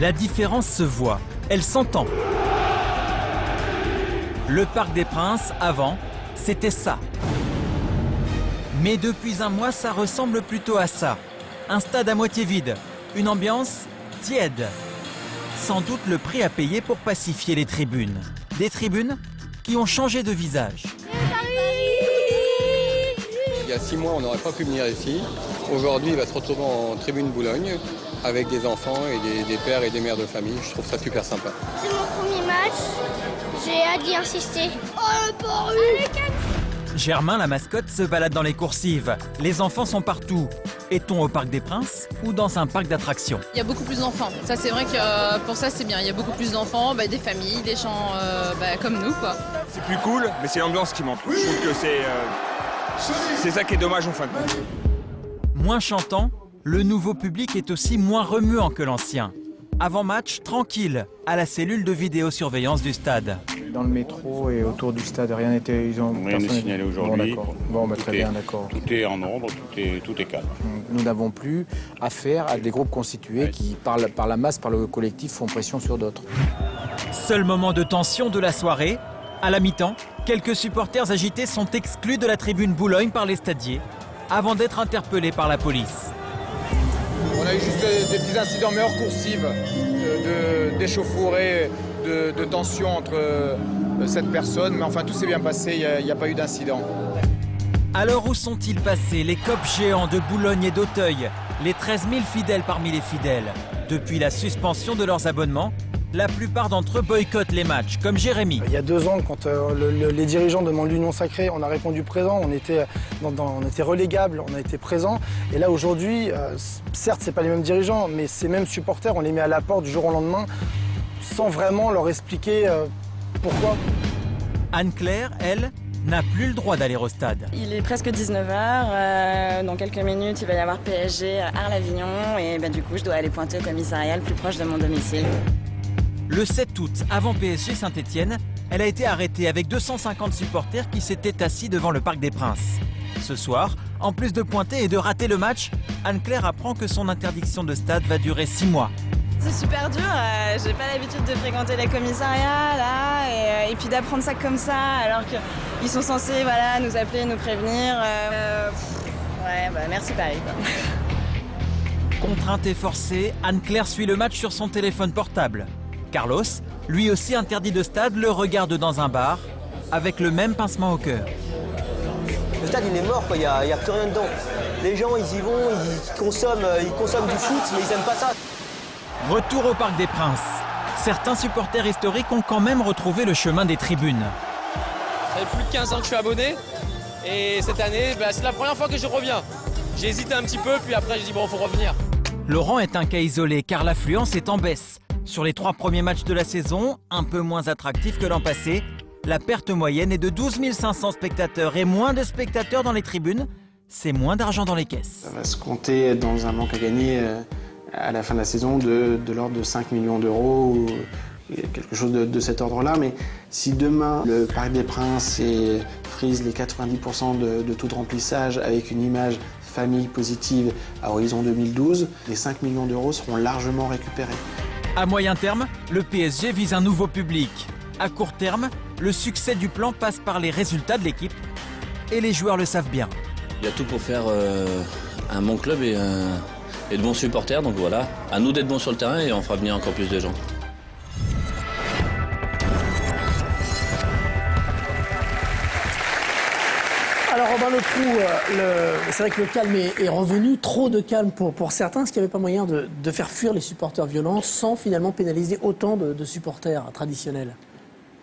La différence se voit, elle s'entend. Le Parc des Princes, avant, c'était ça. Mais depuis un mois, ça ressemble plutôt à ça. Un stade à moitié vide, une ambiance tiède. Sans doute le prix à payer pour pacifier les tribunes. Des tribunes qui ont changé de visage. Il y a 6 mois, on n'aurait pas pu venir ici. Aujourd'hui, il va se retrouver en tribune Boulogne avec des enfants et des pères et des mères de famille. Je trouve ça super sympa. C'est mon premier match. J'ai hâte d'y insister. Oh, le Paris! Germain, la mascotte, se balade dans les coursives. Les enfants sont partout. Est-on au Parc des Princes ou dans un parc d'attractions? Il y a beaucoup plus d'enfants. Ça, c'est vrai que pour ça, c'est bien. Il y a beaucoup plus d'enfants, des familles, des gens comme nous, quoi. C'est plus cool, mais c'est l'ambiance qui manque. Je trouve que c'est ça qui est dommage en fin de compte. Moins chantant, le nouveau public est aussi moins remuant que l'ancien. Avant match, tranquille, à la cellule de vidéosurveillance du stade. Dans le métro et autour du stade, rien n'était... Rien n'est signalé aujourd'hui. Bon, très bien, d'accord. Tout est en ordre, tout est calme. Nous n'avons plus affaire à des groupes constitués qui, par la masse, par le collectif, font pression sur d'autres. Seul moment de tension de la soirée. À la mi-temps, quelques supporters agités sont exclus de la tribune Boulogne par les stadiers, avant d'être interpellés par la police. On a eu juste des petits incidents, mais hors coursive, d'échauffourées, de tension entre cette personne. Mais enfin, tout s'est bien passé, il n'y a pas eu d'incident. Alors où sont-ils passés, les copes géants de Boulogne et d'Auteuil, les 13 000 fidèles parmi les fidèles? Depuis la suspension de leurs abonnements, la plupart d'entre eux boycottent les matchs, comme Jérémy. Il y a 2 ans, quand les dirigeants demandent l'union sacrée, on a répondu présent, on était relégable, on a été présent. Et là, aujourd'hui, certes, ce n'est pas les mêmes dirigeants, mais ces mêmes supporters, on les met à la porte du jour au lendemain, sans vraiment leur expliquer pourquoi. Anne-Claire, elle, n'a plus le droit d'aller au stade. Il est presque 19h, dans quelques minutes il va y avoir PSG à Arles-Avignon et du coup je dois aller pointer au commissariat le plus proche de mon domicile. Le 7 août, avant PSG Saint-Étienne, elle a été arrêtée avec 250 supporters qui s'étaient assis devant le Parc des Princes. Ce soir, en plus de pointer et de rater le match, Anne-Claire apprend que son interdiction de stade va durer 6 mois. C'est super dur, j'ai pas l'habitude de fréquenter les commissariats là, et puis d'apprendre ça comme ça alors qu'ils sont censés nous appeler, nous prévenir. Merci Paris quoi. Contrainte et forcée, Anne-Claire suit le match sur son téléphone portable. Carlos, lui aussi interdit de stade, le regarde dans un bar, avec le même pincement au cœur. Le stade il est mort, il n'y a plus rien dedans. Les gens ils y vont, ils consomment du foot, mais ils n'aiment pas ça. Retour au Parc des Princes. Certains supporters historiques ont quand même retrouvé le chemin des tribunes. Ça fait plus de 15 ans que je suis abonné, et cette année, c'est la première fois que je reviens. J'ai hésité un petit peu, puis après j'ai dit bon, faut revenir. Laurent est un cas isolé car l'affluence est en baisse. Sur les 3 premiers matchs de la saison, un peu moins attractifs que l'an passé, la perte moyenne est de 12 500 spectateurs et moins de spectateurs dans les tribunes, c'est moins d'argent dans les caisses. Ça va se compter dans un manque à gagner à la fin de la saison de l'ordre de 5 millions d'euros ou quelque chose de cet ordre-là. Mais si demain le Parc des Princes frise les 90% de taux de remplissage avec une image famille positive à horizon 2012, les 5 millions d'euros seront largement récupérés. À moyen terme, le PSG vise un nouveau public. À court terme, le succès du plan passe par les résultats de l'équipe. Et les joueurs le savent bien. Il y a tout pour faire un bon club et de bons supporters. Donc voilà, à nous d'être bons sur le terrain et on fera venir encore plus de gens. Alors Robin Leproux, c'est vrai que le calme est revenu, trop de calme pour certains. Est-ce qu'il n'y avait pas moyen de faire fuir les supporters violents sans finalement pénaliser autant de supporters traditionnels?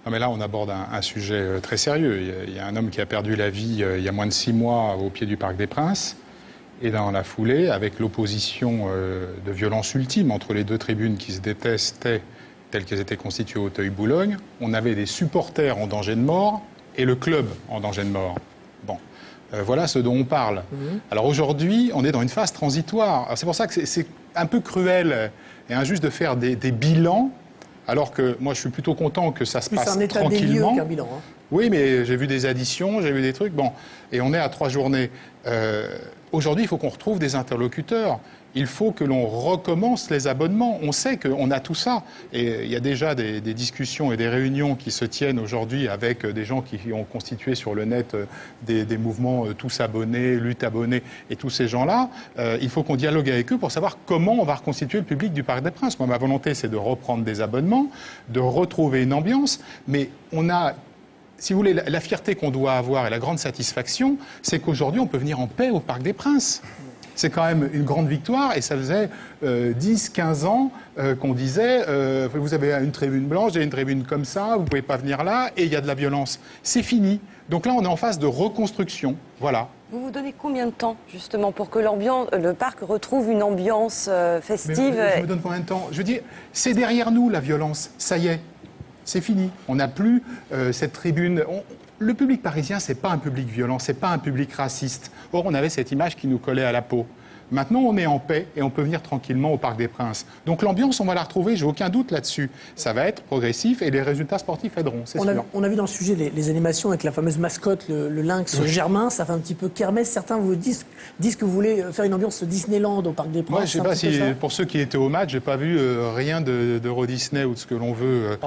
Non mais là, on aborde un sujet très sérieux. Il y a un homme qui a perdu la vie il y a moins de 6 mois au pied du Parc des Princes. Et dans la foulée, avec l'opposition de violence ultime entre les 2 tribunes qui se détestaient telles qu'elles étaient constituées au Auteuil-Boulogne, on avait des supporters en danger de mort et le club en danger de mort. Bon, voilà ce dont on parle. Alors aujourd'hui, on est dans une phase transitoire. C'est pour ça que c'est un peu cruel et injuste de faire des bilans, alors que moi je suis plutôt content que ça se passe tranquillement. C'est un état des lieux qu'un bilan. Oui, mais j'ai vu des additions, j'ai vu des trucs. Bon, et on est à 3 journées. Aujourd'hui, il faut qu'on retrouve des interlocuteurs. il faut que l'on recommence les abonnements. On sait qu'on a tout ça. Et il y a déjà des discussions et des réunions qui se tiennent aujourd'hui avec des gens qui ont constitué sur le net des mouvements tous abonnés, lutte abonnée et tous ces gens-là. Il faut qu'on dialogue avec eux pour savoir comment on va reconstituer le public du Parc des Princes. Moi, ma volonté, c'est de reprendre des abonnements, de retrouver une ambiance. Mais on a... Si vous voulez, la fierté qu'on doit avoir et la grande satisfaction, c'est qu'aujourd'hui, on peut venir en paix au Parc des Princes. C'est quand même une grande victoire et ça faisait 10, 15 ans qu'on disait vous avez une tribune blanche, il y a une tribune comme ça, vous ne pouvez pas venir là et il y a de la violence. C'est fini. Donc là, on est en phase de reconstruction. Voilà. Vous vous donnez combien de temps, justement, pour que le parc retrouve une ambiance festive? Je me donne combien de temps? Je veux dire, c'est derrière nous, la violence. Ça y est, c'est fini. On n'a plus cette tribune... Le public parisien, ce n'est pas un public violent, ce n'est pas un public raciste. Or, on avait cette image qui nous collait à la peau. Maintenant, on est en paix et on peut venir tranquillement au Parc des Princes. Donc l'ambiance, on va la retrouver, j'ai aucun doute là-dessus. Ça va être progressif et les résultats sportifs aideront, c'est sûr. On a vu dans le sujet les animations avec la fameuse mascotte, le lynx Germain, ça fait un petit peu kermesse. Certains vous disent que vous voulez faire une ambiance Disneyland au Parc des Princes. Moi, je sais pas si, pour ceux qui étaient au match, j'ai pas vu rien d'Euro Disney ou de ce que l'on veut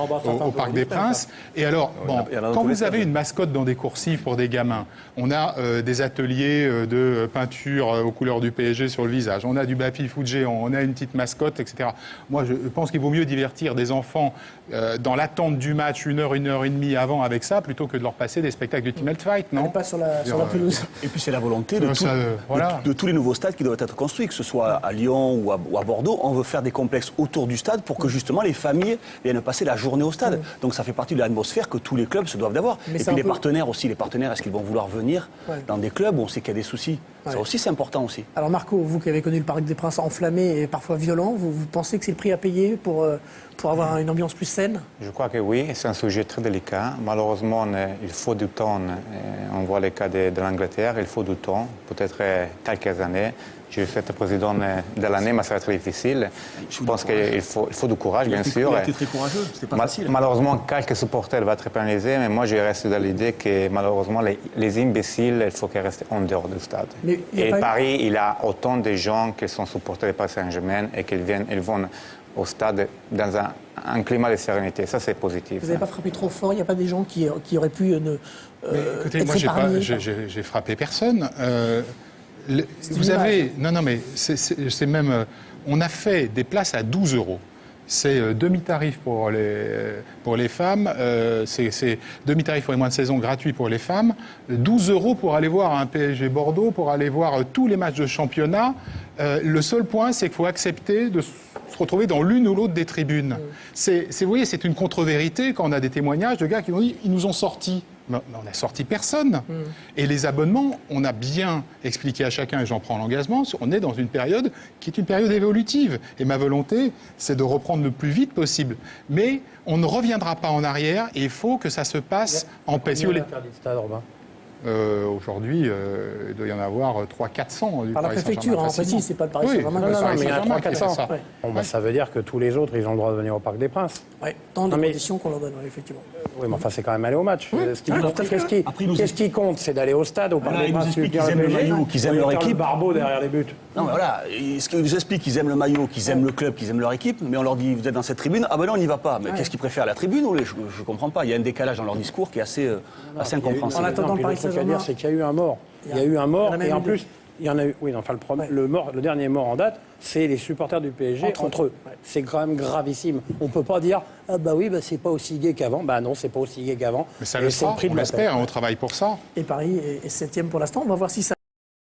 au Parc des Princes. Et alors, bon, quand vous avez une mascotte dans des coursives pour des gamins, on a des ateliers de peinture aux couleurs du PSG sur le visage, on a du baby-foot géant, on a une petite mascotte, etc. Moi, je pense qu'il vaut mieux divertir des enfants dans l'attente du match 1 heure et demie avant avec ça, plutôt que de leur passer des spectacles de Ultimate Fight, non? Pas sur la pelouse. Et puis c'est la volonté de tous les nouveaux stades qui doivent être construits, que ce soit à Lyon ou à Bordeaux. On veut faire des complexes autour du stade pour que justement les familles viennent passer la journée au stade. Donc ça fait partie de l'atmosphère que tous les clubs se doivent d'avoir. Et puis les partenaires aussi, est-ce qu'ils vont vouloir venir dans des clubs où on sait qu'il y a des soucis? Ça aussi, c'est important aussi. Alors Marco, vous qui avez connu le Parc des Princes enflammé et parfois violent, vous pensez que c'est le prix à payer pour avoir une ambiance plus saine? Je crois que oui, c'est un sujet très délicat. Malheureusement, il faut du temps. On voit les cas de l'Angleterre, il faut du temps, peut-être quelques années. Je vais être président de l'année, mais ça va être difficile. Je pense qu'il faut du courage, bien sûr. Il a été très courageux, c'était pas facile. Malheureusement, quelques supporters vont être pénalisés, mais moi, je reste dans l'idée que malheureusement, les imbéciles, il faut qu'ils restent en dehors du stade. Et Paris, il a autant de gens qui sont supporters de Paris Saint-Germain et ils vont au stade dans un climat de sérénité. Ça, c'est positif. Vous n'avez pas frappé trop fort? Il n'y a pas des gens qui auraient pu écoutez, moi, j'ai frappé personne. Vous avez... Non, mais c'est même... On a fait des places à 12 €. C'est demi-tarif pour les femmes, c'est demi-tarif pour les moins de saison gratuit pour les femmes, 12 € pour aller voir un PSG Bordeaux, pour aller voir tous les matchs de championnat. Le seul point, c'est qu'il faut accepter de se retrouver dans l'une ou l'autre des tribunes. Vous voyez, c'est une contre-vérité quand on a des témoignages de gars qui nous disent ils nous ont sortis. Mais on n'a sorti personne. Et les abonnements, on a bien expliqué à chacun, et j'en prends l'engagement, on est dans une période qui est une période évolutive. Et ma volonté, c'est de reprendre le plus vite possible. Mais on ne reviendra pas en arrière et il faut que ça se passe en paix. Aujourd'hui, il doit y en avoir 300-400. Par la préfecture, en précis, c'est pas le Paris Saint-Germain. Non, mais il y en a 300-400. Ça veut dire que tous les autres, ils ont le droit de venir au Parc des Princes. Oui, dans des conditions qu'on leur donne, effectivement. Oui, mais enfin, c'est quand même aller au match. Qu'est-ce qui compte? C'est d'aller au stade, au Parc des Princes. Ils aiment le maillot, qu'ils aiment leur équipe. Barbeau derrière les buts. Non, mais voilà, ce qu'ils nous expliquent, qu'ils aiment le maillot, qu'ils aiment le club, qu'ils aiment leur équipe, mais on leur dit, vous êtes dans cette tribune, ah ben non, on n'y va pas. Mais qu'est-ce qu'ils préfèrent, la tribune? Je ne comprends pas. Il y a un décalage dans leur discours qui est assez incompréhensible. En attendant le Paris Saint-Germain, c'est qu'il y a eu un mort. Il y a eu un mort, et en plus, il y en a eu. Oui, enfin, le dernier mort en date, c'est les supporters du PSG entre eux. C'est quand même gravissime. On ne peut pas dire, ah bah oui, c'est pas aussi gai qu'avant. Bah non, c'est pas aussi gai qu'avant. Mais ça le sera, on l'espère, on travaille pour ça. Et Paris est 7e pour l'instant. On va voir si ça.